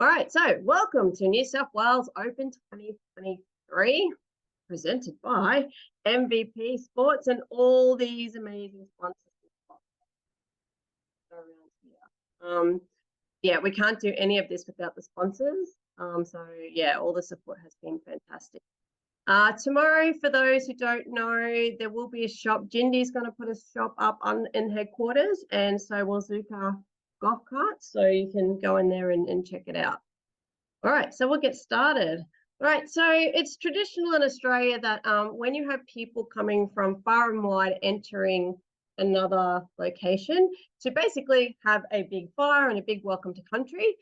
All right, so welcome to New South Wales Open 2023, presented by MVP Sports and all these amazing sponsors around here. Yeah, we can't do any of this without the sponsors. So yeah, all the support has been fantastic. Tomorrow, for those who don't know, there will be a shop. Jindy's going to put a shop up in headquarters, and so will Zuka golf carts, so you can go in there and check it out. All right, so we'll get started. All right, so it's traditional in Australia that when you have people coming from far and wide entering another location, to basically have a big fire and a big welcome to country,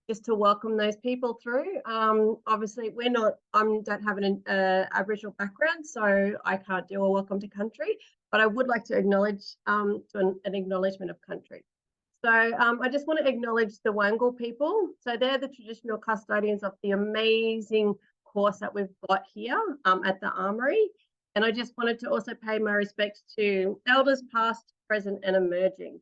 just to welcome those people through. Obviously, I don't have an Aboriginal background, so I can't do a welcome to country, but I would like to acknowledge an acknowledgement of country. So I just want to acknowledge the Wangal people. So they're the traditional custodians of the amazing course that we've got here at the Armoury. And I just wanted to also pay my respects to elders past, present and emerging.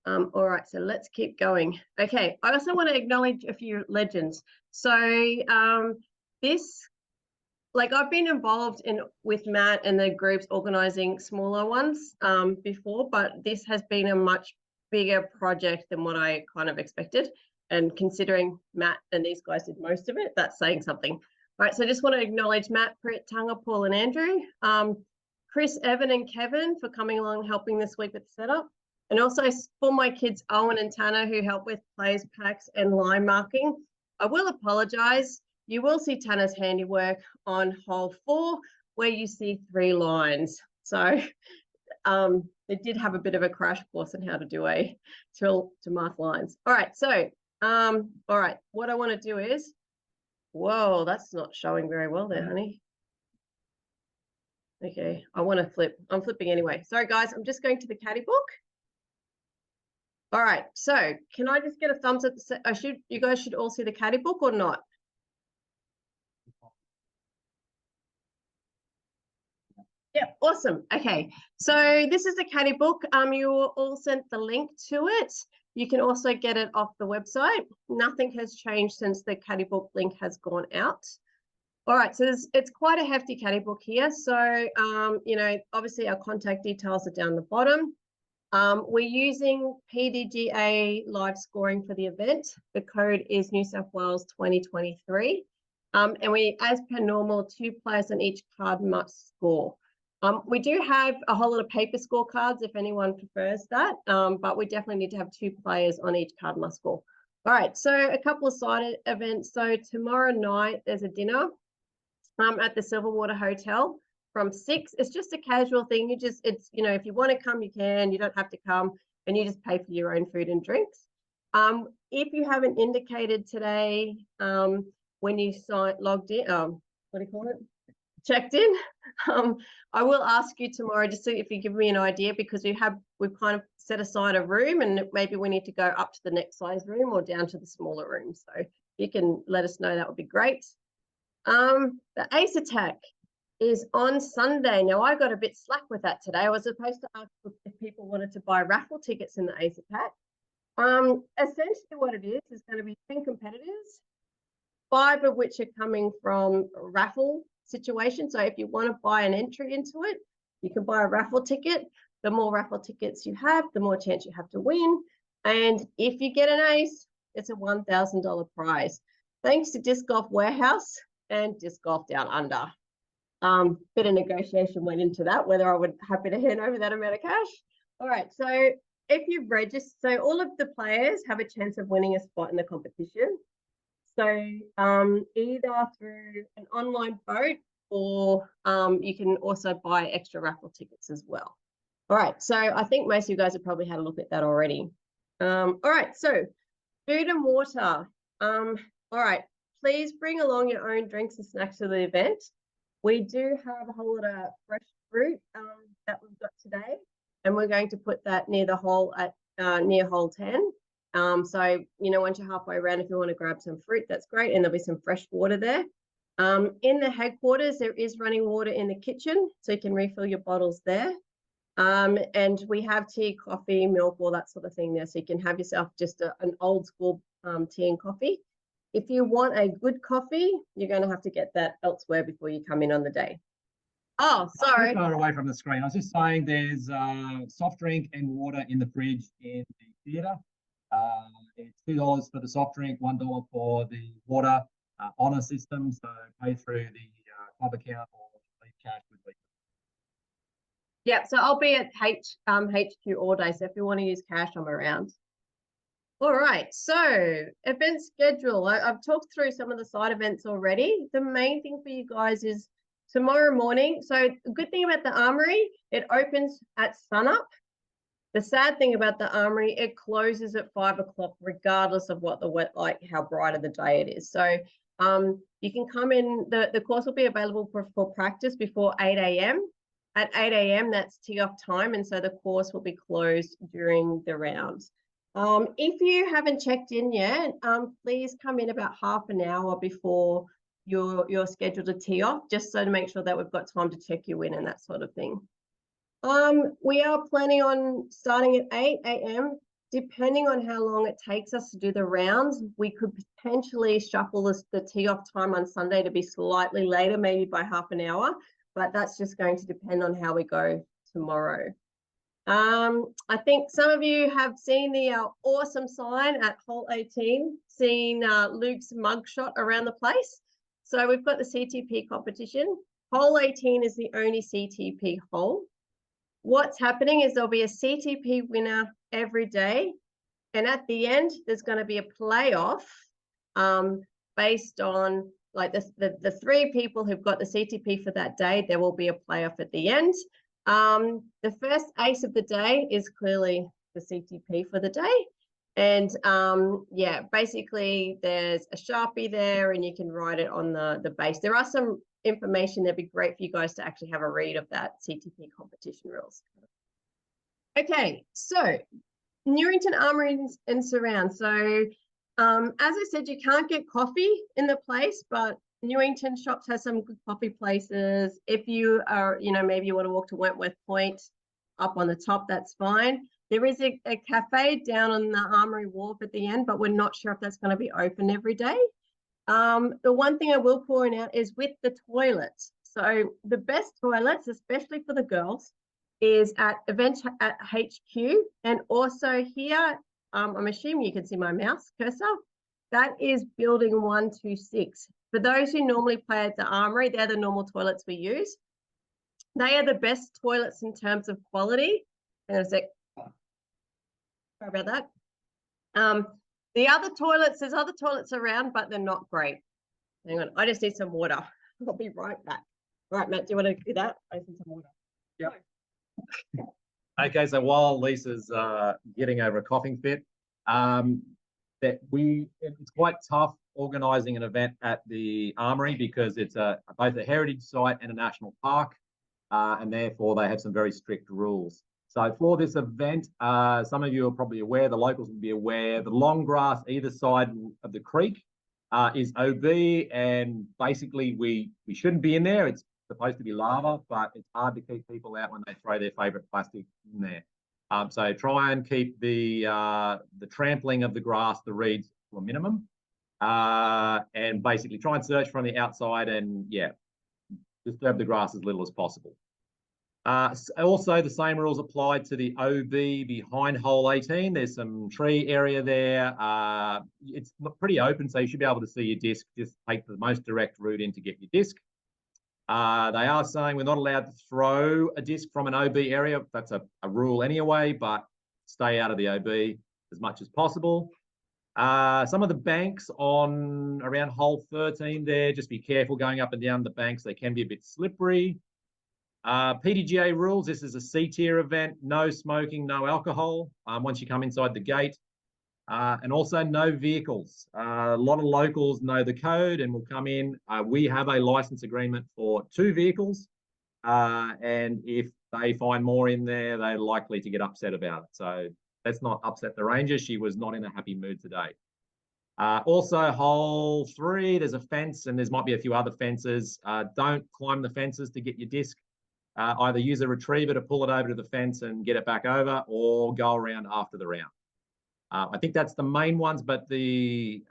All right, so let's keep going. Okay, I also want to acknowledge a few legends. So I've been involved with Matt and the groups organising smaller ones before, but this has been a much bigger project than what I kind of expected. And considering Matt and these guys did most of it, that's saying something. All right, so I just want to acknowledge Matt, Prit, Tunga, Paul and Andrew, Chris, Evan and Kevin for coming along helping this week with the setup. And also for my kids, Owen and Tanner, who help with plays, packs and line marking. I will apologise. You will see Tanner's handiwork on hole 4, where you see 3 lines. So they did have a bit of a crash course on how to do to mark lines. All right, so all right, what I want to do is, whoa, that's not showing very well there, honey. Okay, I want to flip. I'm flipping anyway. Sorry, guys, I'm just going to the caddy book. All right, so can I just get a thumbs up? You guys should all see the caddy book or not? Yeah, awesome. Okay, so this is the caddy book. You were all sent the link to it. You can also get it off the website. Nothing has changed since the caddy book link has gone out. All right, so it's quite a hefty caddy book here. So, obviously our contact details are down the bottom. We're using PDGA live scoring for the event. The code is New South Wales 2023. And we, as per normal, 2 players on each card must score. We do have a whole lot of paper scorecards if anyone prefers that, but we definitely need to have 2 players on each card must score. All right, so a couple of side events. So tomorrow night, there's a dinner at the Silverwater Hotel. From 6, it's just a casual thing. If you want to come, you can. You don't have to come, and you just pay for your own food and drinks. If you haven't indicated today, when you logged in, what do you call it? Checked in. I will ask you tomorrow just so if you give me an idea, because we've kind of set aside a room, and maybe we need to go up to the next size room or down to the smaller room. So if you can let us know, that would be great. The Ace Attack is on Sunday. Now, I got a bit slack with that today. I was supposed to ask if people wanted to buy raffle tickets in the Ace Attack. Essentially what it is going to be 10 competitors, 5 of which are coming from a raffle situation. So if you want to buy an entry into it, you can buy a raffle ticket. The more raffle tickets you have, the more chance you have to win. And if you get an ace, it's a $1,000 prize. Thanks to Disc Golf Warehouse and Disc Golf Down Under. Bit of negotiation went into that, whether I would happy to hand over that amount of cash. All right, so if you've registered, so all of the players have a chance of winning a spot in the competition. So either through an online vote, or you can also buy extra raffle tickets as well. All right, so I think most of you guys have probably had a look at that already. All right, so food and water. All right, please bring along your own drinks and snacks to the event. We do have a whole lot of fresh fruit that we've got today, and we're going to put that near the hole at near hole 10. So, once you're halfway around, if you want to grab some fruit, that's great. And there'll be some fresh water there. In the headquarters, there is running water in the kitchen, so you can refill your bottles there. And we have tea, coffee, milk, all that sort of thing there. So you can have yourself just an old school tea and coffee. If you want a good coffee, you're going to have to get that elsewhere before you come in on the day. Oh, sorry. Far away from the screen. I was just saying there's soft drink and water in the fridge in the theatre. It's $2 for the soft drink, $1 for the water on a system. So pay through the club account or leave cash with me. Yeah, so I'll be at HQ all day. So if you want to use cash, I'm around. All right, so event schedule. I've talked through some of the side events already. The main thing for you guys is tomorrow morning. So the good thing about the Armory, it opens at sunup. The sad thing about the Armory, it closes at 5 o'clock, regardless of what how bright of the day it is. So you can come in, the course will be available for practice before 8 a.m. At 8 a.m., that's tee off time. And so the course will be closed during the round. If you haven't checked in yet, please come in about half an hour before you're scheduled to tee off, just so to make sure that we've got time to check you in and that sort of thing. We are planning on starting at 8 a.m. Depending on how long it takes us to do the rounds, we could potentially shuffle the tee off time on Sunday to be slightly later, maybe by half an hour, but that's just going to depend on how we go tomorrow. I think some of you have seen the awesome sign at hole 18, seen Luke's mugshot around the place. So we've got the CTP competition. Hole 18 is the only CTP hole. What's happening is there'll be a CTP winner every day. And at the end, there's going to be a playoff based on like the 3 people who've got the CTP for that day. There will be a playoff at the end. The first ace of the day is clearly the CTP for the day. And yeah, basically there's a Sharpie there and you can write it on the base. There are some information that'd be great for you guys to actually have a read of that CTP competition rules. Okay, so Newington Armory and surround. So as I said, you can't get coffee in the place, but Newington Shops has some good coffee places. If you are, maybe you want to walk to Wentworth Point up on the top, that's fine. There is a cafe down on the Armory Wharf at the end, but we're not sure if that's going to be open every day. The one thing I will point out is with the toilets. So the best toilets, especially for the girls, is at event at HQ, and also here, I'm assuming you can see my mouse cursor. That is building 126. For those who normally play at the Armory, they're the normal toilets we use. They are the best toilets in terms of quality. Hang on a sec. Sorry about that. The other toilets, there's other toilets around, but they're not great. Hang on, I just need some water. I'll be right back. All right, Matt, do you want to do that? I need some water. Yep. Okay, so while Lisa's getting over a coughing fit, it's quite tough organising an event at the Armory because it's both a heritage site and a national park, and therefore they have some very strict rules. So for this event, some of you are probably aware, the locals will be aware, the long grass either side of the creek is OB, and basically we shouldn't be in there. It's supposed to be lava, but it's hard to keep people out when they throw their favourite plastic in there. So try and keep the trampling of the grass, the reeds, to a minimum, and basically try and search from the outside and, yeah, disturb the grass as little as possible. Also, the same rules apply to the OB behind hole 18. There's some tree area there. It's pretty open, so you should be able to see your disc. Just take the most direct route in to get your disc. They are saying we're not allowed to throw a disc from an OB area. That's a rule anyway, but stay out of the OB as much as possible. Some of the banks around hole 13 there, just be careful going up and down the banks. They can be a bit slippery. PDGA rules, this is a C-tier event, no smoking, no alcohol once you come inside the gate, and also no vehicles. A lot of locals know the code and will come in. We have a license agreement for 2 vehicles, and if they find more in there, they're likely to get upset about it. So let's not upset the ranger. She was not in a happy mood today. Also, hole 3, there's a fence, and there might be a few other fences. Don't climb the fences to get your disc. Either use a retriever to pull it over to the fence and get it back over, or go around after the round. I think that's the main ones, but the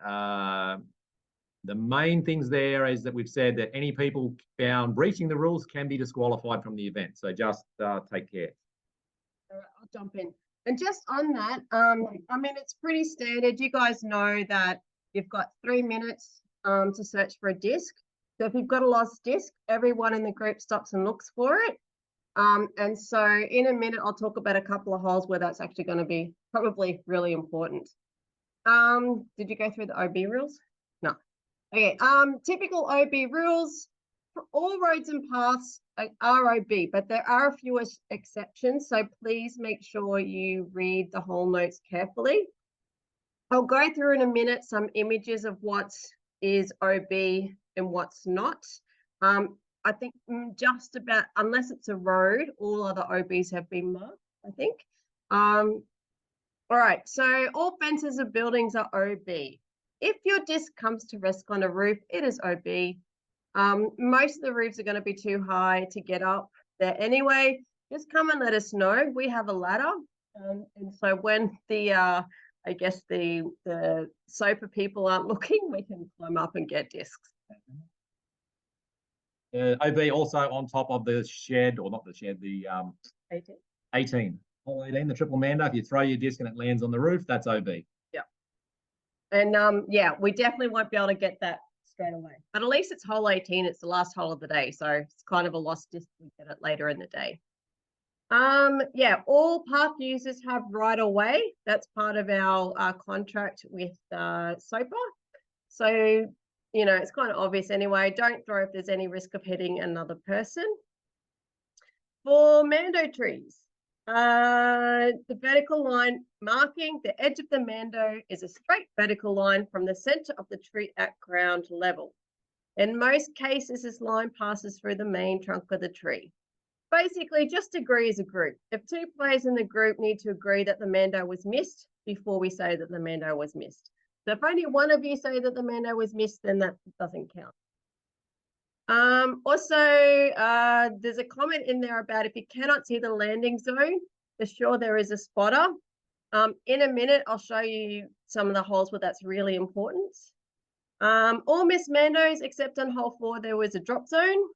main things there is that we've said that any people found breaching the rules can be disqualified from the event. So just take care. All right, I'll jump in. And just on that, I mean, it's pretty standard. You guys know that you've got 3 minutes to search for a disc. So if you've got a lost disc, everyone in the group stops and looks for it. And so in a minute, I'll talk about a couple of holes where that's actually going to be probably really important. Did you go through the OB rules? No. Okay. Typical OB rules for all roads and paths are OB, but there are a few exceptions. So please make sure you read the whole notes carefully. I'll go through in a minute some images of what is OB and what's not. I think just about, unless it's a road, all other OBs have been marked, I think. All right, so all fences of buildings are OB. If your disc comes to rest on a roof, it is OB. Most of the roofs are going to be too high to get up there anyway. Just come and let us know. We have a ladder. And so when the, I guess the SOPA people aren't looking, we can climb up and get discs. OB also on top of the shed, or not the shed, the 18. 18. Hole 18, the triple Mando. If you throw your disc and it lands on the roof, that's OB. Yeah. And yeah, we definitely won't be able to get that straight away. But at least it's hole 18. It's the last hole of the day. So it's kind of a lost disc. We get it later in the day. Yeah, all park users have right of way. That's part of our contract with SOPA. So, you know, it's kind of obvious anyway. Don't throw if there's any risk of hitting another person. For Mando trees, the vertical line marking the edge of the Mando is a straight vertical line from the center of the tree at ground level. In most cases, this line passes through the main trunk of the tree. Basically, just agree as a group. If 2 players in the group need to agree that the Mando was missed before we say that the Mando was missed. So if only one of you say that the Mando was missed, then that doesn't count. Also, there's a comment in there about if you cannot see the landing zone, for sure there is a spotter. In a minute, I'll show you some of the holes where that's really important. All missed Mandos, except on hole 4, there was a drop zone.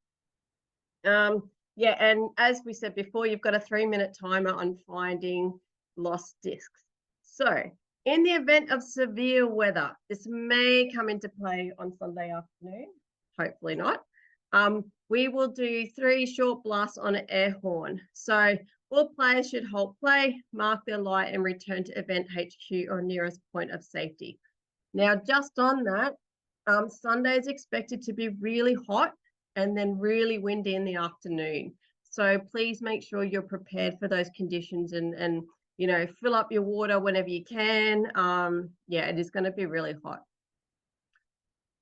Yeah, and as we said before, you've got a 3-minute timer on finding lost discs. So in the event of severe weather, this may come into play on Sunday afternoon, hopefully not. We will do 3 short blasts on an air horn. So all players should halt play, mark their light and return to event HQ or nearest point of safety. Now, just on that, Sunday is expected to be really hot and then really windy in the afternoon. So please make sure you're prepared for those conditions and you know, fill up your water whenever you can. Yeah, it is going to be really hot.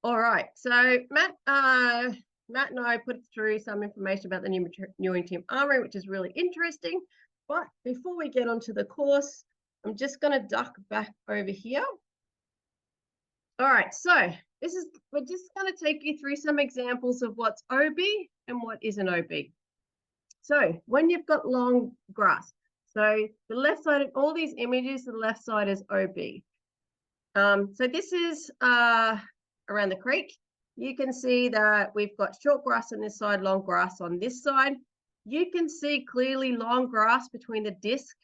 All right, so Matt and I put through some information about the new Newington Armory, which is really interesting. But before we get onto the course, I'm just going to duck back over here. All right, so we're just going to take you through some examples of what's OB and what isn't OB. So when you've got long grass, so the left side of all these images, the left side is OB. So this is around the creek. You can see that we've got short grass on this side, long grass on this side. You can see clearly long grass between the disc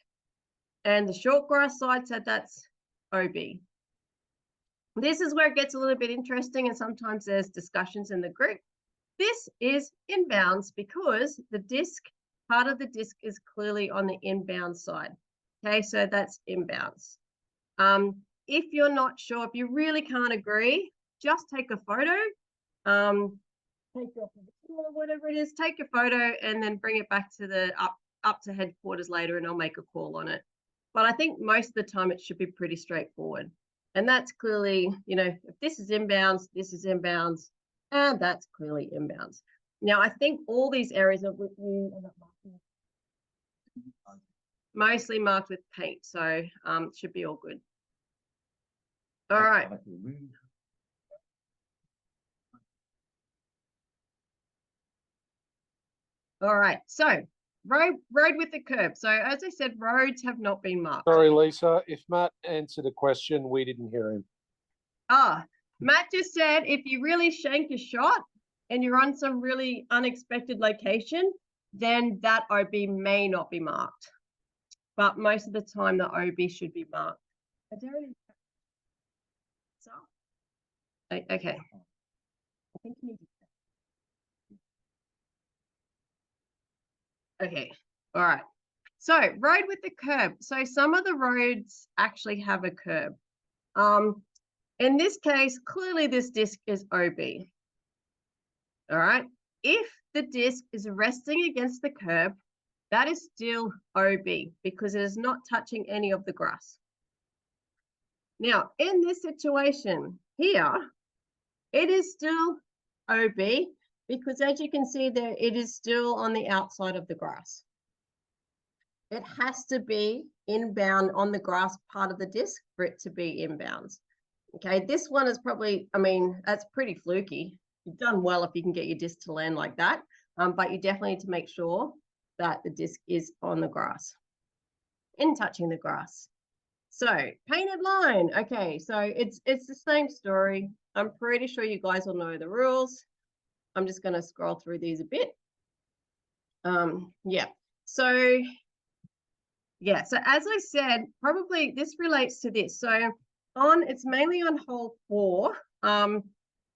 and the short grass side, so that's OB. This is where it gets a little bit interesting, and sometimes there's discussions in the group. This is inbounds because the disc, part of the disc is clearly on the inbound side. Okay, so that's inbounds. If you're not sure, if you really can't agree, just take a photo, take your or whatever it is, take a photo and then bring it back to the up to headquarters later, and I'll make a call on it. But I think most of the time it should be pretty straightforward. And that's clearly, you know, if this is inbounds, and that's clearly inbounds. Now, I think all these areas are mostly marked with paint, so it should be all good. All right. All right, so road with the curb. So as I said, roads have not been marked. Sorry, Lisa. If Matt answered a question, we didn't hear him. Ah, Matt just said if you really shank a shot and you're on some really unexpected location, then that OB may not be marked. But most of the time, the OB should be marked. Okay. I think you need to. Okay. All right. So road with the curb. So some of the roads actually have a curb. In this case, clearly this disc is OB. All right. If the disc is resting against the curb, that is still OB because it is not touching any of the grass. Now, in this situation here, it is still OB because as you can see there, it is still on the outside of the grass. It has to be inbound on the grass part of the disc for it to be inbounds. Okay, this one is probably, I mean, that's pretty fluky. You've done well if you can get your disc to land like that, but you definitely need to make sure that the disc is on the grass and touching the grass. So painted line. Okay, so it's the same story. I'm pretty sure you guys will know the rules. I'm just going to scroll through these a bit. Yeah. So as I said, probably this relates to this. So it's mainly on hole 4.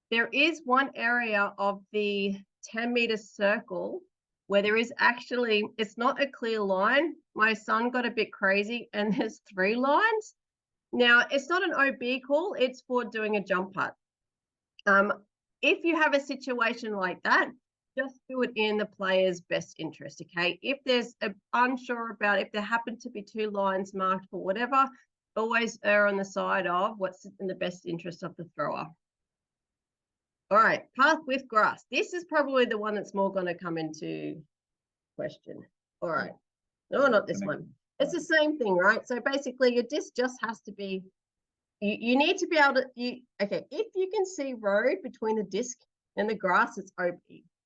There is one area of the 10-meter circle where there is actually, it's not a clear line. My son got a bit crazy and there's 3 lines. Now, it's not an OB call, it's for doing a jump putt. If you have a situation like that, just do it in the player's best interest, okay? If there's unsure about, if there happen to be 2 lines marked for whatever, always err on the side of what's in the best interest of the thrower. All right, path with grass. This is probably the one that's more going to come into question. All right. No, not this one. It's the same thing, right? So basically your disc just has to be, you need to be able to, okay, if you can see road between the disc and the grass, it's OB.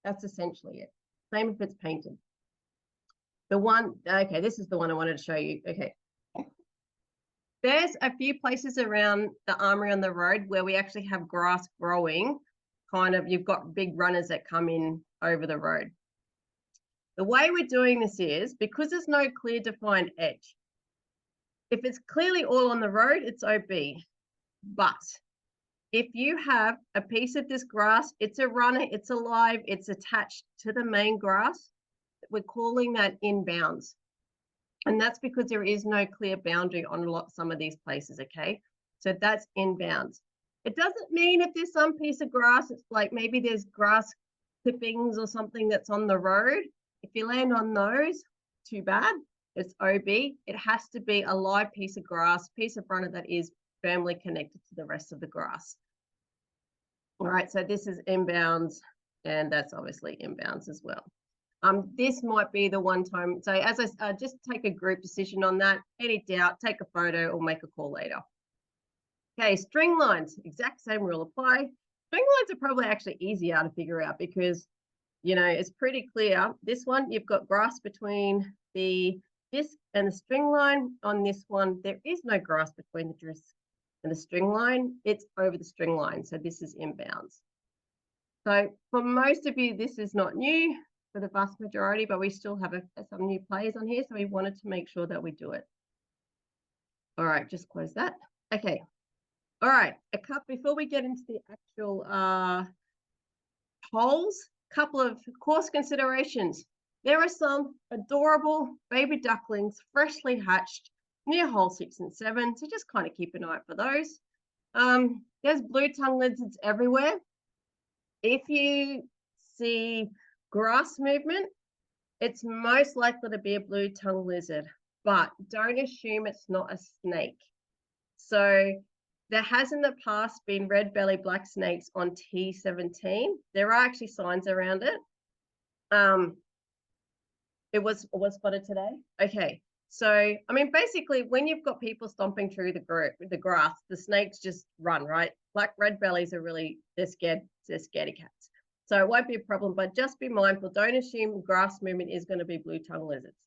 That's essentially it. Same if it's painted. The one, okay, this is the one I wanted to show you. Okay. There's a few places around the armory on the road where we actually have grass growing. Kind of, you've got big runners that come in over the road. The way we're doing this is, because there's no clear defined edge, if it's clearly all on the road, it's OB. But if you have a piece of this grass, it's a runner, it's alive, it's attached to the main grass, we're calling that inbounds. And that's because there is no clear boundary on some of these places, okay? So that's inbounds. It doesn't mean if there's some piece of grass, it's like maybe there's grass clippings or something that's on the road. If you land on those, too bad, it's OB. It has to be a live piece of grass, piece of runner that is firmly connected to the rest of the grass. All right, so this is inbounds, and that's obviously inbounds as well. This might be the one time, so as I just take a group decision on that. Any doubt, take a photo or make a call later. Okay, string lines, exact same rule apply. String lines are probably actually easier to figure out because, you know, it's pretty clear. This one, you've got grass between the disc and the string line. On this one, there is no grass between the disc and the string line. It's over the string line, so this is inbounds. So for most of you, this is not new for the vast majority, but we still have some new players on here, so we wanted to make sure that we do it. All right, just close that. Okay. All right, before we get into the actual holes, couple of course considerations. There are some adorable baby ducklings freshly hatched near hole 6 and 7, so just kind of keep an eye out for those. There's blue tongue lizards everywhere. If you see grass movement, it's most likely to be a blue tongue lizard, but don't assume it's not a snake. So there has in the past been red belly black snakes on T17. There are actually signs around it. It was spotted today. Okay, so I mean, basically, when you've got people stomping through the grass, the snakes just run, right? Red bellies are really, they're scaredy cats. So it won't be a problem, but just be mindful. Don't assume grass movement is going to be blue tongue lizards.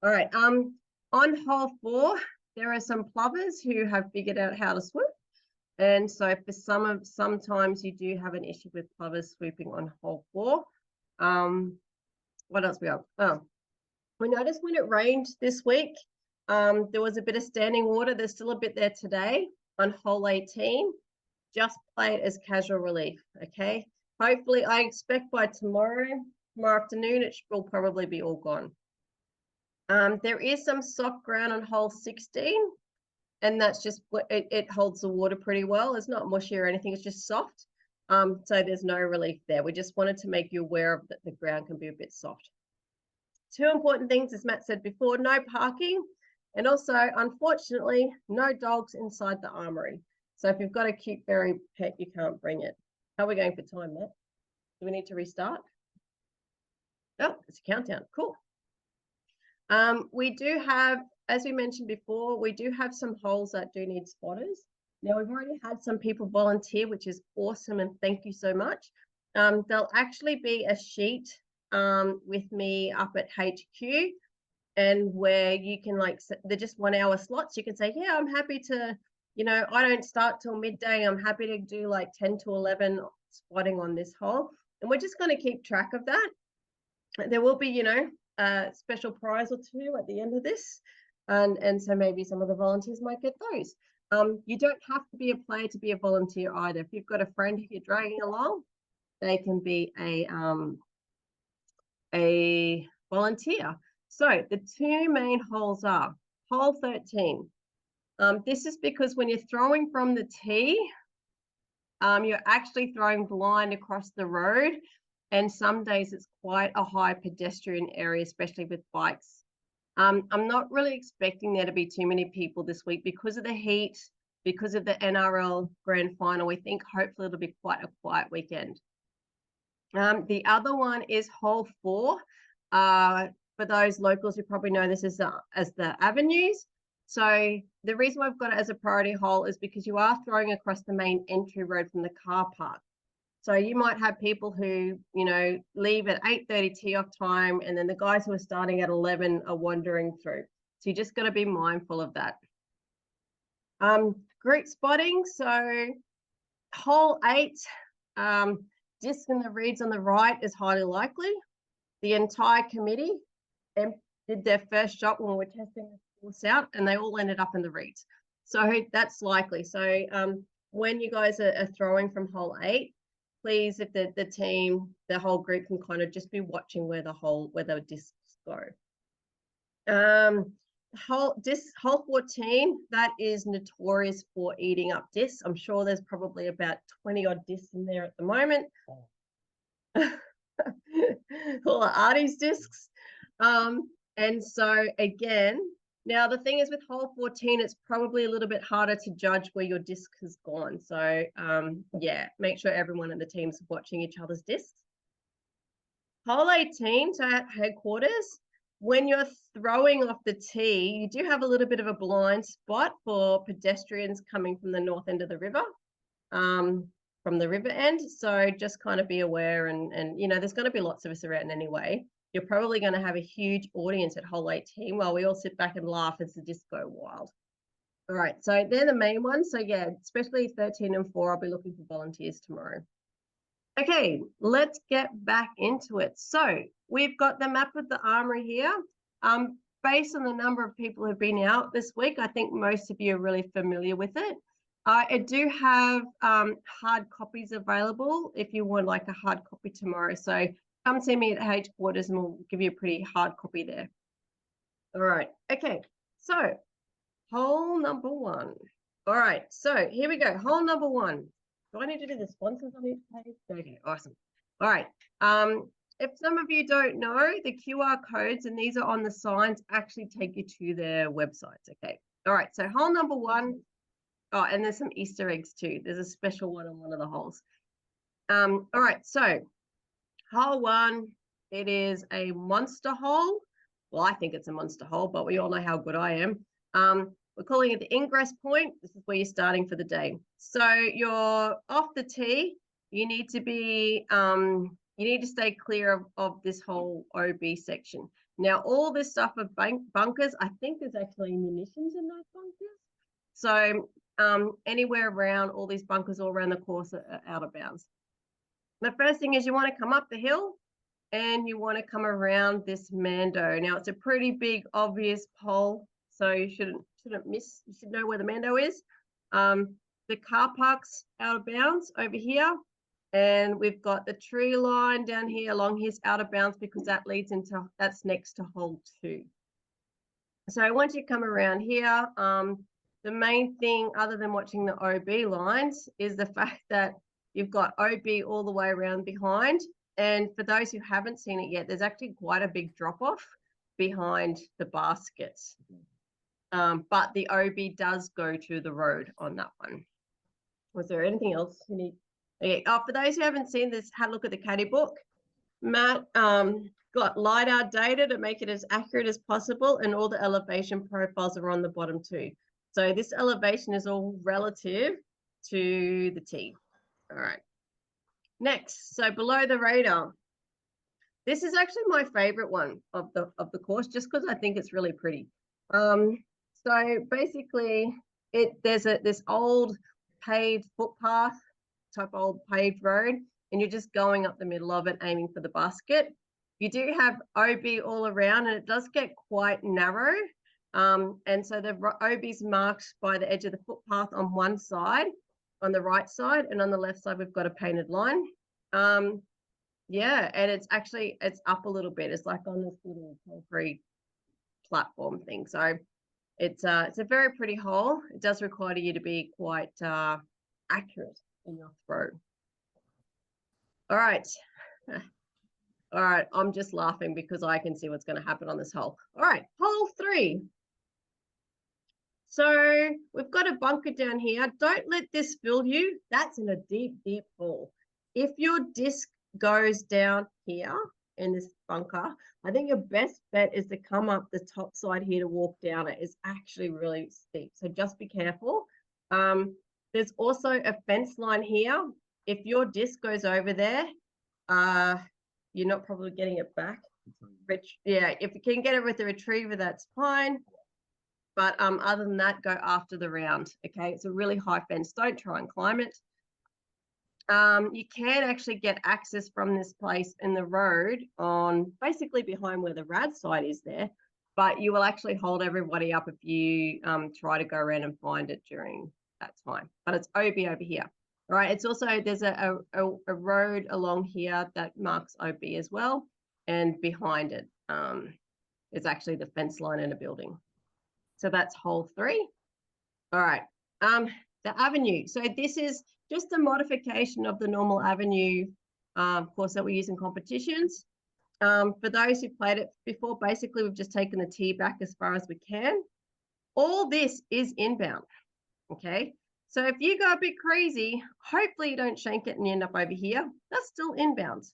All right. On hole 4, there are some plovers who have figured out how to swim. And so for sometimes you do have an issue with plovers swooping on hole 4. What else we have? Oh, we noticed when it rained this week, there was a bit of standing water. There's still a bit there today on hole 18. Just play it as casual relief, okay? Hopefully, I expect by tomorrow afternoon, it will probably be all gone. There is some soft ground on hole 16, and that's just, it holds the water pretty well. It's not mushy or anything, it's just soft. So there's no relief there. We just wanted to make you aware of that the ground can be a bit soft. 2 important things, as Matt said before, no parking, and also, unfortunately, no dogs inside the armory. So if you've got a cute fairy pet, you can't bring it. How are we going for time, Matt? Do we need to restart? Oh, it's a countdown. Cool. We do have, as we mentioned before, we do have some holes that do need spotters. Now, we've already had some people volunteer, which is awesome, and thank you so much. There'll actually be a sheet with me up at HQ, and where you can, like, they're just 1 hour slots. You can say, yeah, I'm happy to, you know, I don't start till midday. I'm happy to do like 10 to 11 spotting on this hole. And we're just going to keep track of that. There will be, you know, a special prize or 2 at the end of this. And so maybe some of the volunteers might get those. You don't have to be a player to be a volunteer either. If you've got a friend who you're dragging along, they can be a volunteer. So the 2 main holes are hole 13. This is because when you're throwing from the tee, you're actually throwing blind across the road. And some days it's quite a high pedestrian area, especially with bikes. I'm not really expecting there to be too many people this week because of the heat, because of the NRL Grand Final. We think hopefully it'll be quite a quiet weekend. The other one is hole 4. For those locals who probably know this as the avenues. So the reason we've got it as a priority hole is because you are throwing across the main entry road from the car park. So you might have people who, you know, leave at 8:30 tee off time, and then the guys who are starting at 11 are wandering through. So you just got to be mindful of that. Group spotting. So hole 8, disc in the reeds on the right is highly likely. The entire committee did their first shot when we were testing the course out, and they all ended up in the reeds. So that's likely. So when you guys are throwing from hole 8, please, if the team, the whole group can kind of just be watching where the discs go. Hole 14, that is notorious for eating up discs. I'm sure there's probably about 20 odd discs in there at the moment. All the Artie's discs. And so again, now the thing is with hole 14, it's probably a little bit harder to judge where your disc has gone. So yeah, make sure everyone in the team's watching each other's discs. Hole 18, so at headquarters, when you're throwing off the tee, you do have a little bit of a blind spot for pedestrians coming from the north end of the river, from the river end. So just kind of be aware, and you know, there's going to be lots of us around anyway. You're probably going to have a huge audience at hole 18 while we all sit back and laugh as the discs go wild. All right, so they're the main ones. So yeah, especially 13 and 4, I'll be looking for volunteers tomorrow. Okay, let's get back into it. So we've got the map of the armory here. Based on the number of people who've been out this week, I think most of you are really familiar with it. I do have hard copies available if you want like a hard copy tomorrow. So come see me at headquarters and we'll give you a pretty hard copy there. All right, okay, so hole number 1. All right, so here we go, hole number 1. Do I need to do the sponsors on each page? Okay, awesome. All right, if some of you don't know, the QR codes, and these are on the signs, actually take you to their websites, okay? All right, so hole number 1. Oh, and there's some Easter eggs too. There's a special one on one of the holes. All right, so hole 1, it is a monster hole. Well, I think it's a monster hole, but we all know how good I am. We're calling it the ingress point. This is where you're starting for the day. So you're off the tee. you need to be, you need to stay clear of this whole OB section. Now, all this stuff of bunkers, I think there's actually munitions in those bunkers. So anywhere around all these bunkers all around the course are out of bounds. The first thing is you want to come up the hill and you want to come around this Mando. Now, it's a pretty big, obvious pole, so you shouldn't miss, you should know where the Mando is. The car park's out of bounds over here. And we've got the tree line down here along his out of bounds because that leads into, that's next to hole 2. So once you come around here, the main thing other than watching the OB lines is the fact that you've got OB all the way around behind. And for those who haven't seen it yet, there's actually quite a big drop off behind the baskets. But the OB does go to the road on that one. Was there anything else you need? Okay. For those who haven't seen this, had a look at the caddy book. Matt got LiDAR data to make it as accurate as possible, and all the elevation profiles are on the bottom too. So this elevation is all relative to the T. All right. Next, so below the radar. This is actually my favorite one of the course, just because I think it's really pretty. So basically, there's this old paved footpath, type old paved road, and you're just going up the middle of it, aiming for the basket. You do have OB all around, and it does get quite narrow. And so the OB's marked by the edge of the footpath on one side, on the right side, and on the left side, we've got a painted line. Yeah, and it's up a little bit. It's like on this little concrete platform thing. So it's a very pretty hole. It does require you to be quite accurate in your throw. All right. All right, I'm just laughing because I can see what's going to happen on this hole. All right, hole 3. So we've got a bunker down here. Don't let this fool you. That's in a deep, deep hole. If your disc goes down here in this bunker, I think your best bet is to come up the top side here to walk down it. It's actually really steep, so just be careful. There's also a fence line here. If your disc goes over there, you're not probably getting it back. Yeah, if you can get it with a retriever, that's fine. But other than that, go after the round. Okay, it's a really high fence. Don't try and climb it. You can actually get access from this place in the road on basically behind where the rad side is there, but you will actually hold everybody up if you try to go around and find it during that time. But it's OB over here. All right, it's also, there's a road along here that marks OB as well, and behind it is actually the fence line in a building. So that's hole 3. All right, the avenue. So this is just a modification of the normal avenue course that we use in competitions. For those who played it before, basically we've just taken the tee back as far as we can. All this is inbound, okay? So if you go a bit crazy, hopefully you don't shank it and you end up over here. That's still inbounds.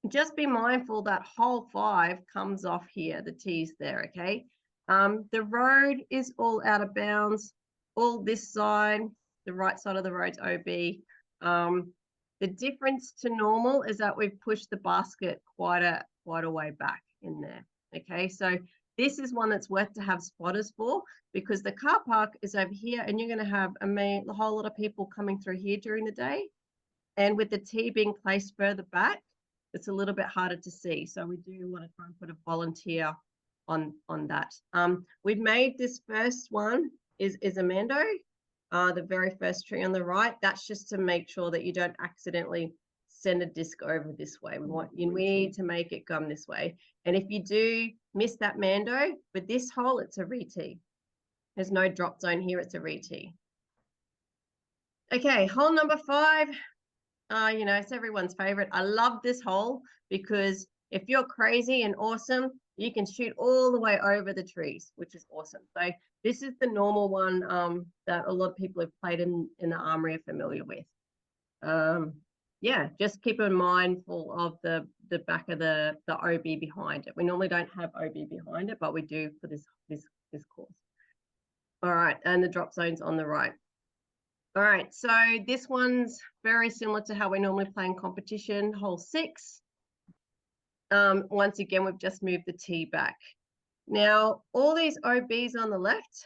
Just be mindful that hole 5 comes off here, the tee's there, okay? The road is all out of bounds. All this side, the right side of the road's OB. The difference to normal is that we've pushed the basket quite a way back in there, okay? So this is one that's worth to have spotters for, because the car park is over here and you're going to have a whole lot of people coming through here during the day. And with the tee being placed further back, it's a little bit harder to see. So we do want to try and put a volunteer on that. We've made this first one is a Mando, the very first tree on the right. That's just to make sure that you don't accidentally send a disc over this way. We need to make it come this way. And if you do miss that Mando, with this hole, it's a re-tee. There's no drop zone here, it's a re-tee. Okay, hole number 5. You know, it's everyone's favorite. I love this hole because if you're crazy and awesome, you can shoot all the way over the trees, which is awesome. So this is the normal one that a lot of people have played in the Armory are familiar with. Yeah, just keep in mindful of the back of the OB behind it. We normally don't have OB behind it, but we do for this course. All right, and the drop zone's on the right. All right, so this one's very similar to how we normally play in competition, hole 6. Once again, we've just moved the tee back. Now, all these OBs on the left,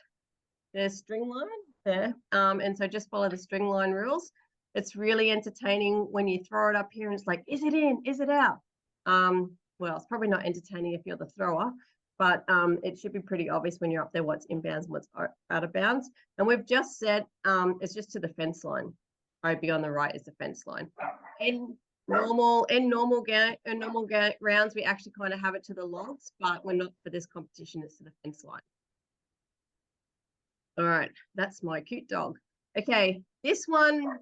there's string line there. And so just follow the string line rules. It's really entertaining when you throw it up here and it's like, is it in? Is it out? Well, it's probably not entertaining if you're the thrower, but it should be pretty obvious when you're up there what's inbounds and what's out of bounds. And we've just said it's just to the fence line. OB on the right is the fence line. In normal rounds, we actually kind of have it to the logs, but we're not for this competition. It's to the fence line. All right, that's my cute dog. Okay, this one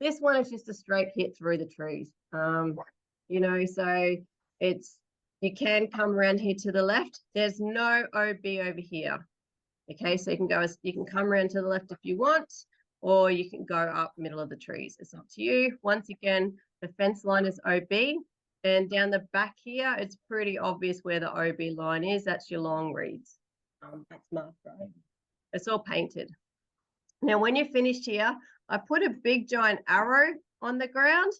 is just a straight hit through the trees. You know, so you can come around here to the left. There's no OB over here. Okay, so you can come around to the left if you want, or you can go up middle of the trees. It's up to you. Once again, the fence line is OB, and down the back here, it's pretty obvious where the OB line is. That's your long reeds. That's marked, right? It's all painted. Now, when you're finished here, I put a big giant arrow on the ground,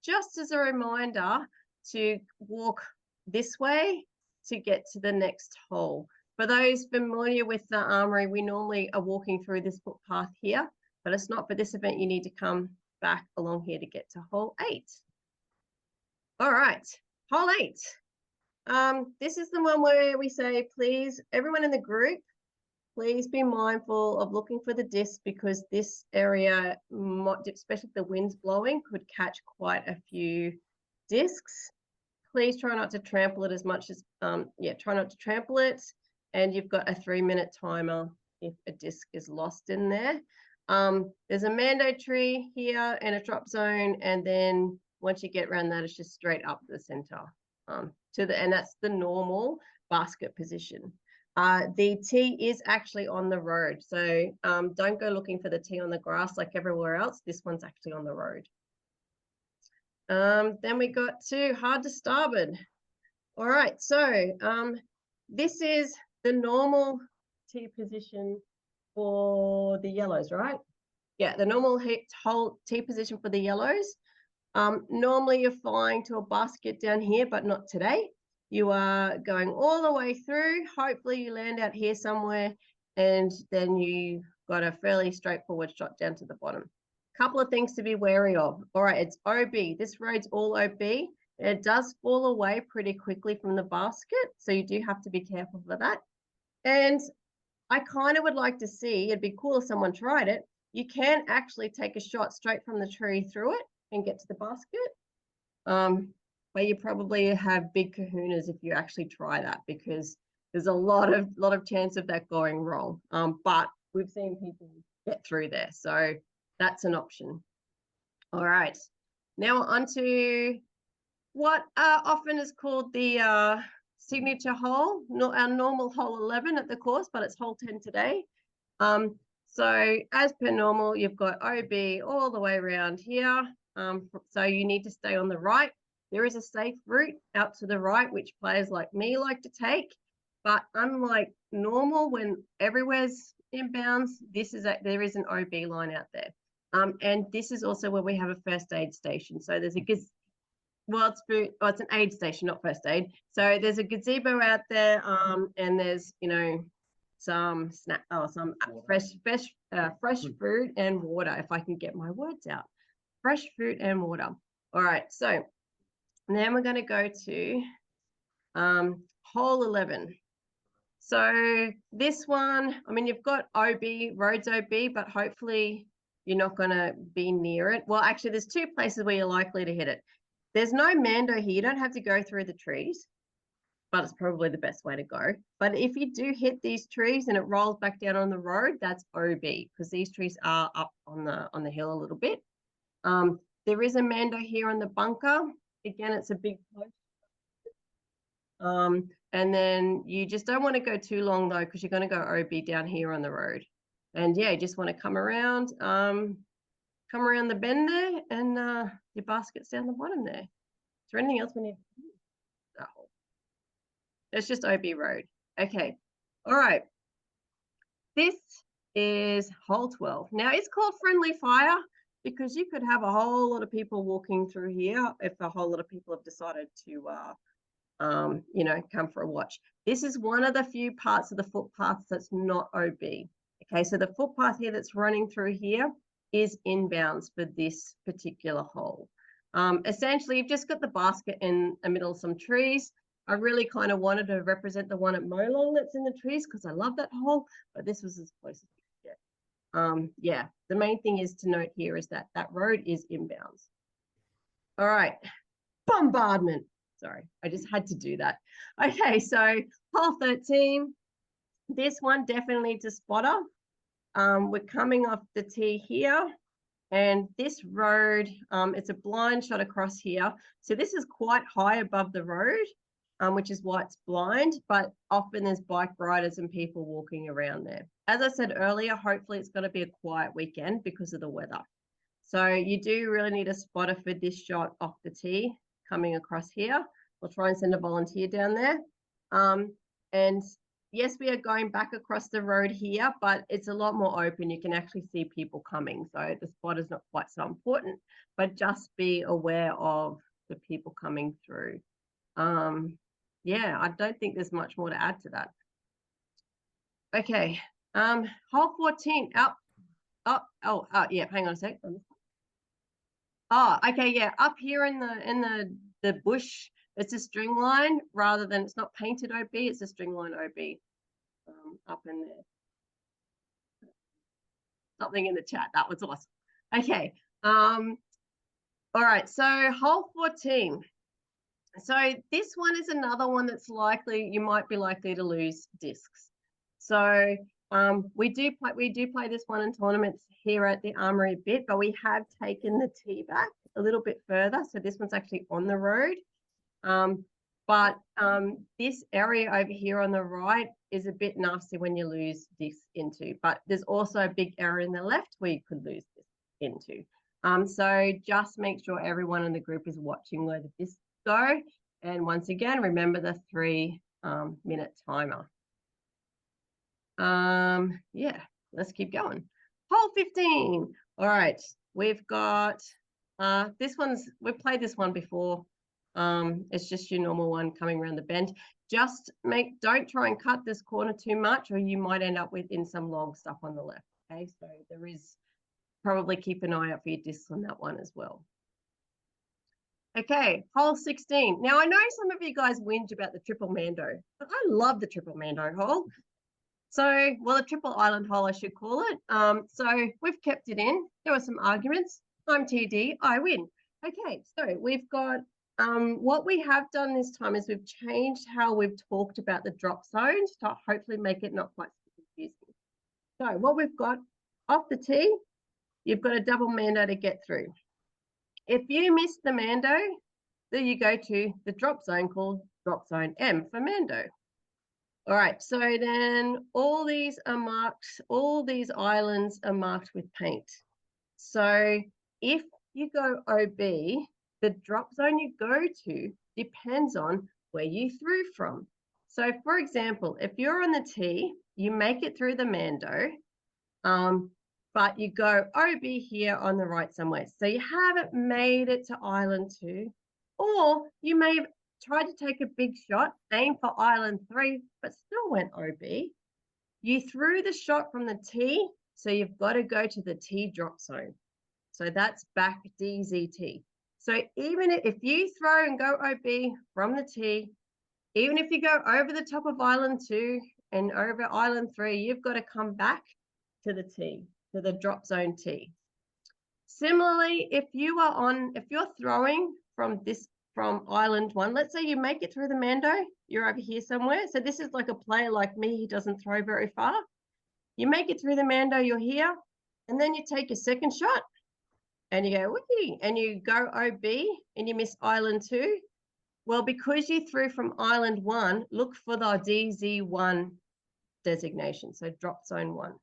just as a reminder to walk this way to get to the next hole. For those familiar with the armory, we normally are walking through this footpath here, but it's not for this event. You need to come back along here to get to hole 8. All right, hole 8. This is the one where we say, please, everyone in the group, please be mindful of looking for the disc, because this area, especially if the wind's blowing, could catch quite a few discs. Please try not to trample it as much as, try not to trample it. And you've got a 3-minute timer if a disc is lost in there. There's a mando tree here and a drop zone. And then once you get around that, it's just straight up the center and that's the normal basket position. The tee is actually on the road. So don't go looking for the tee on the grass like everywhere else. This one's actually on the road. Then we got to hard to starboard. All right, so this is the normal tee position for the yellows, right? Yeah, the normal whole tee position for the yellows. Normally you're flying to a basket down here, but not today. You are going all the way through. Hopefully you land out here somewhere, and then you got a fairly straightforward shot down to the bottom. Couple of things to be wary of. All right, it's OB. This road's all OB. It does fall away pretty quickly from the basket, so you do have to be careful for that. And I kind of would like to see, it'd be cool if someone tried it. You can actually take a shot straight from the tree through it and get to the basket. But you probably have big kahunas if you actually try that, because there's a lot of chance of that going wrong. But we've seen people get through there, so that's an option. All right, now on to what often is called the signature hole, not our normal hole 11 at the course, but it's hole 10 today. So as per normal, you've got OB all the way around here. So you need to stay on the right. There is a safe route out to the right, which players like me like to take. But unlike normal, when everywhere's inbounds, there is an OB line out there. And this is also where we have a first aid station. So there's it's an aid station, not first aid. So there's a gazebo out there, and there's some fresh fruit and water, if I can get my words out. Fresh fruit and water. All right, so then we're going to go to hole 11. So this one, I mean, you've got OB, roads OB, but hopefully you're not going to be near it. Well, actually, there's 2 places where you're likely to hit it. There's no mando here. You don't have to go through the trees, but it's probably the best way to go. But if you do hit these trees and it rolls back down on the road, that's OB, because these trees are up on the hill a little bit. There is a mando here on the bunker. Again, it's a big post. And then you just don't want to go too long though, because you're going to go OB down here on the road. And yeah, you just want to come around the bend there, and your basket's down the bottom there. Is there anything else we need to do? No. It's just OB road. Okay. All right. This is hole 12. Now it's called friendly fire because you could have a whole lot of people walking through here if a whole lot of people have decided to, you know, come for a watch. This is one of the few parts of the footpath that's not OB. Okay, so the footpath here that's running through here is inbounds for this particular hole. Essentially, you've just got the basket in the middle of some trees. I really kind of wanted to represent the one at Molong that's in the trees because I love that hole, but this was as close as we could get. Yeah, the main thing is to note here is that that road is inbounds. All right, bombardment. Sorry, I just had to do that. Okay, so hole 13. This one definitely needs a spotter. We're coming off the tee here. And this road, it's a blind shot across here. So this is quite high above the road, which is why it's blind, but often there's bike riders and people walking around there. As I said earlier, hopefully it's going to be a quiet weekend because of the weather. So you do really need a spotter for this shot off the tee coming across here. We'll try and send a volunteer down there. And yes, we are going back across the road here, but it's a lot more open. You can actually see people coming. So the spot is not quite so important, but just be aware of the people coming through. Yeah, I don't think there's much more to add to that. Okay, hole 14, yeah, hang on a sec. Oh, okay, yeah, up here in the bush, it's a string line rather than, it's not painted OB, it's a string line OB up in there. Something in the chat, that was awesome. Okay, all right, so hole 14. So this one is another one that's likely, you might be likely to lose discs. So we do play this one in tournaments here at the Armory a bit, but we have taken the tee back a little bit further. So this one's actually on the road. But this area over here on the right is a bit nasty when you lose discs into, but there's also a big area in the left where you could lose this into. So just make sure everyone in the group is watching where the discs go. And once again, remember the 3-minute timer. Yeah, let's keep going. Hole 15. All right, we've got this one's, we've played this one before. It's just your normal one coming around the bend. Just don't try and cut this corner too much or you might end up with some long stuff on the left. Okay, so there is, probably keep an eye out for your discs on that one as well. Okay, hole 16. Now I know some of you guys whinge about the triple Mando, but I love the triple Mando hole. So, well, a triple island hole, I should call it. So we've kept it in. There were some arguments. I'm TD, I win. Okay, so we've got, what we have done this time is we've changed how we've talked about the drop zones to hopefully make it not quite so confusing. So what we've got off the tee, you've got a double Mando to get through. If you miss the Mando, then you go to the drop zone called drop zone M for Mando. All right, so then all these are marked, all these islands are marked with paint. So if you go OB, the drop zone you go to depends on where you threw from. So for example, if you're on the tee, you make it through the Mando, but you go OB here on the right somewhere. So you haven't made it to island 2, or you may have tried to take a big shot, aim for island 3, but still went OB. You threw the shot from the tee, so you've got to go to the tee drop zone. So that's back DZT. So even if you throw and go OB from the tee, even if you go over the top of island 2 and over island 3, you've got to come back to the tee, to the drop zone tee. Similarly, if you're throwing from island 1, let's say you make it through the Mando, you're over here somewhere. So this is like a player like me, he doesn't throw very far. You make it through the Mando, you're here, and then you take a second shot and you go, whee, and you go OB and you miss island 2. Well, because you threw from island 1, look for the DZ1 designation, so drop zone 1.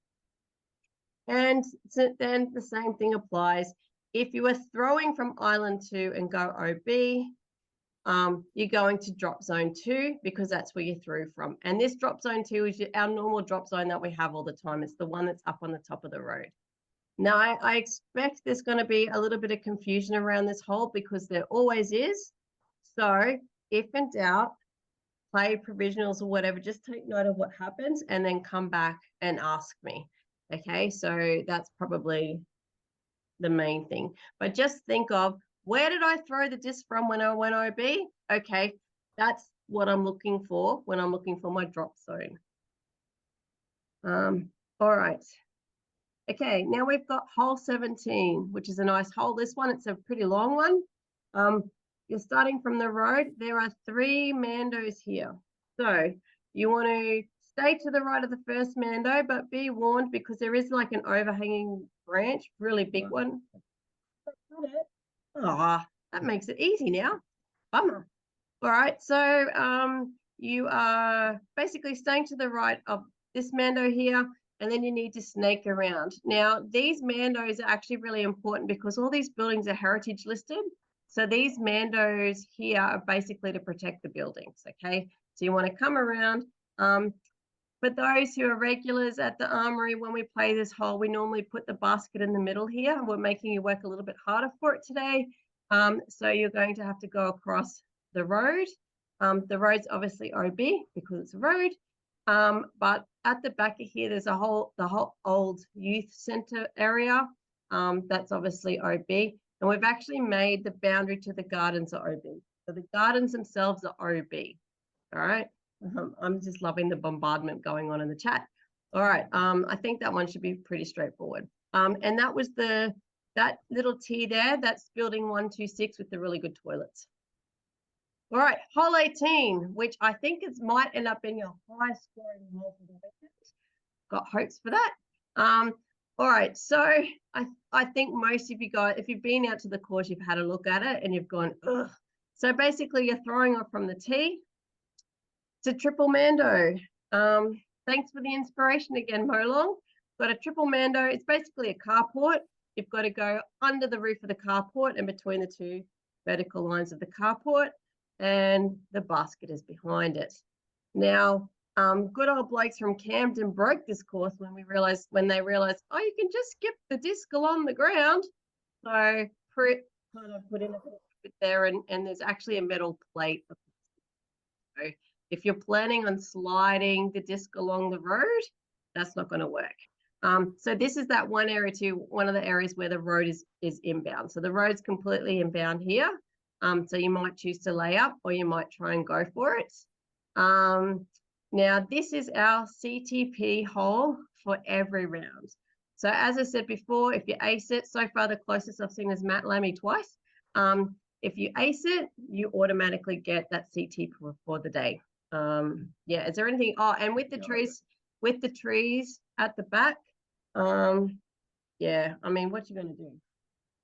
And so then the same thing applies. If you were throwing from island 2 and go OB, you're going to drop zone 2 because that's where you're through from. And this drop zone 2 is our normal drop zone that we have all the time. It's the one that's up on the top of the road. Now, I expect there's going to be a little bit of confusion around this hole because there always is. So if in doubt, play provisionals or whatever, just take note of what happens and then come back and ask me. Okay, so that's probably the main thing. But just think of, where did I throw the disc from when I went OB? Okay, that's what I'm looking for when I'm looking for my drop zone. All right. Okay, now we've got hole 17, which is a nice hole. This one, it's a pretty long one. You're starting from the road. There are 3 mandos here. So you want to stay to the right of the first mando, but be warned because there is like an overhanging branch, really big one. Ah, that makes it easy now. Bummer. All right, so you are basically staying to the right of this mando here, and then you need to snake around. Now, these mandos are actually really important because all these buildings are heritage listed. So these mandos here are basically to protect the buildings, okay? So you want to come around. For those who are regulars at the Armory, when we play this hole, we normally put the basket in the middle here. We're making you work a little bit harder for it today. So you're going to have to go across the road. The road's obviously OB because it's a road. But at the back of here, there's the whole old youth center area. That's obviously OB. And we've actually made the boundary to the gardens are OB. So the gardens themselves are OB. All right. I'm just loving the bombardment going on in the chat. All right. I think that one should be pretty straightforward. And that was that little T there. That's building 126 with the really good toilets. All right, hole 18, which I think might end up being your highest scoring hole for the weekend. Got hopes for that. All right, so I think most of you guys, if you've been out to the course, you've had a look at it and you've gone, ugh. So basically you're throwing off from the tee. It's a triple mando. Thanks for the inspiration again, Molong. Got a triple mando. It's basically a carport. You've got to go under the roof of the carport and between the 2 vertical lines of the carport, and the basket is behind it. Now, good old blokes from Camden broke this course when they realized, oh, you can just skip the disc along the ground. So kind of put in a bit there, and there's actually a metal plate. So if you're planning on sliding the disc along the road, that's not going to work. So this is that one area too, one of the areas where the road is inbound. So the road's completely inbound here. So you might choose to lay up or you might try and go for it. Now this is our CTP hole for every round. So as I said before, if you ace it, so far the closest I've seen is Matt Lammy twice. If you ace it, you automatically get that CT for the day. Yeah, is there anything? Oh, and with the trees at the back, yeah, I mean, what you going to do?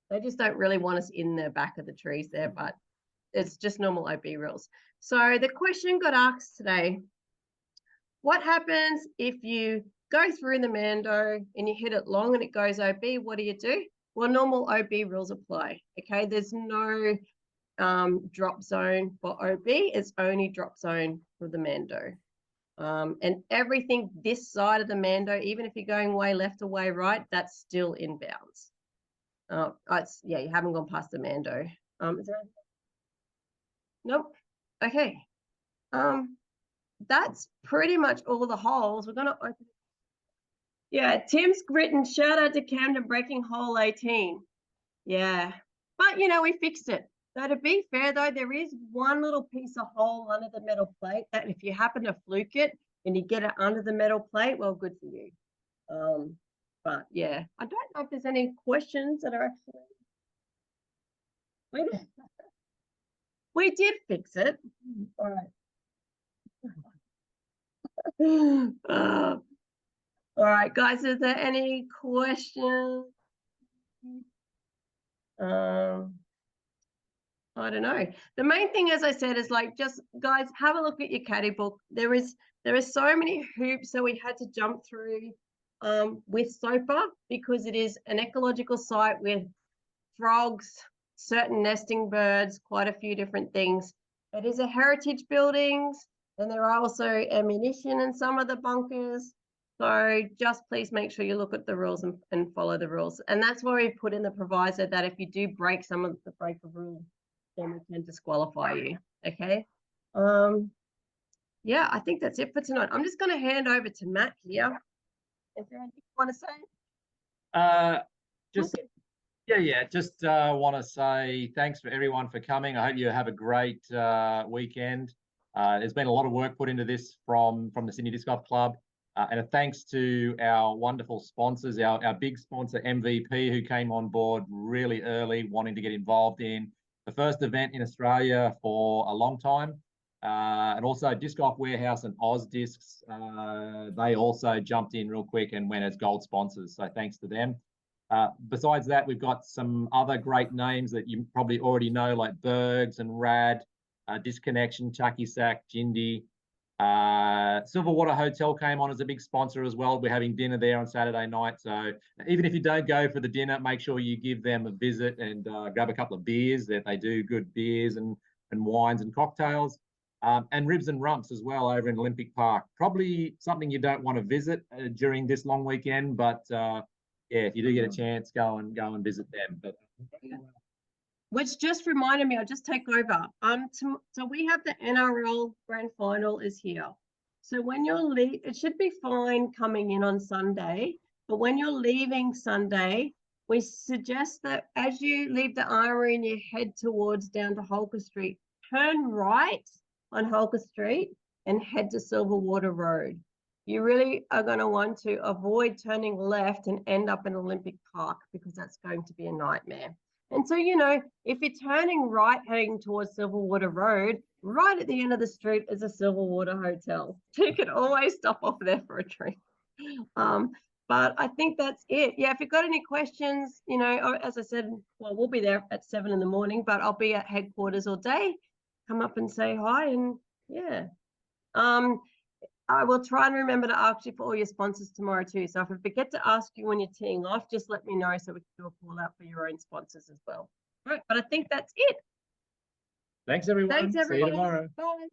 They just don't really want us in the back of the trees there, but it's just normal OB rules. So the question got asked today, what happens if you go through the mando and you hit it long and it goes OB? What do? Well, normal OB rules apply, okay? There's no drop zone for OB. It's only drop zone for the mando. And everything this side of the mando, even if you're going way left or way right, that's still inbounds. Yeah, you haven't gone past the mando. Is there anything? Nope. Okay. That's pretty much all the holes. We're going to open. Yeah, Tim's written, shout out to Camden breaking hole 18. Yeah, but you know, we fixed it. So to be fair though, there is one little piece of hole under the metal plate that if you happen to fluke it and you get it under the metal plate, well, good for you. But yeah, I don't know if there's any questions that are actually. We did fix it. All right. All right, guys, is there any questions? I don't know. The main thing, as I said, is like, just guys, have a look at your caddy book. There are so many hoops that we had to jump through with SOPA because it is an ecological site with frogs, certain nesting birds, quite a few different things. It is a heritage buildings, and there are also ammunition in some of the bunkers. So just please make sure you look at the rules and follow the rules. And that's why we put in the proviso that if you do break some of the break of rules, then we can disqualify you. Okay. Yeah, I think that's it for tonight. I'm just going to hand over to Matt here. Is there anything you want to say? Just want to say thanks for everyone for coming. I hope you have a great weekend. There's been a lot of work put into this from the Sydney Disc Golf Club. And a thanks to our wonderful sponsors, our big sponsor MVP, who came on board really early, wanting to get involved in the first event in Australia for a long time. And also Disc Golf Warehouse and Oz Discs, they also jumped in real quick and went as gold sponsors. So thanks to them. Besides that, we've got some other great names that you probably already know, like Bergs and Rad, Disconnection, Chucky Sack, Jindy. Silverwater Hotel came on as a big sponsor as well. We're having dinner there on Saturday night. So even if you don't go for the dinner, make sure you give them a visit and grab a couple of beers. That they do good beers and wines and cocktails. And Ribs and Rumps as well over in Olympic Park. Probably something you don't want to visit during this long weekend, but yeah, if you do get a chance, go and visit them. But Which just reminded me, I'll just take over. So we have the NRL Grand Final is here. So when you're it should be fine coming in on Sunday, but when you're leaving Sunday, we suggest that as you leave the Armory and you head towards down to Holker Street, turn right on Holker Street and head to Silverwater Road. You really are going to want to avoid turning left and end up in Olympic Park, because that's going to be a nightmare. And so, you know, if you're turning right heading towards Silverwater Road, right at the end of the street is a Silverwater Hotel. So you can always stop off there for a drink. But I think that's it. Yeah, if you've got any questions, you know, as I said, well, we'll be there at 7 in the morning, but I'll be at headquarters all day. Come up and say hi, and yeah. I will try and remember to ask you for all your sponsors tomorrow too. So if I forget to ask you when you're teeing off, just let me know so we can do a call out for your own sponsors as well. All right, but I think that's it. thanks everyone. Thanks everyone. See you tomorrow. Bye.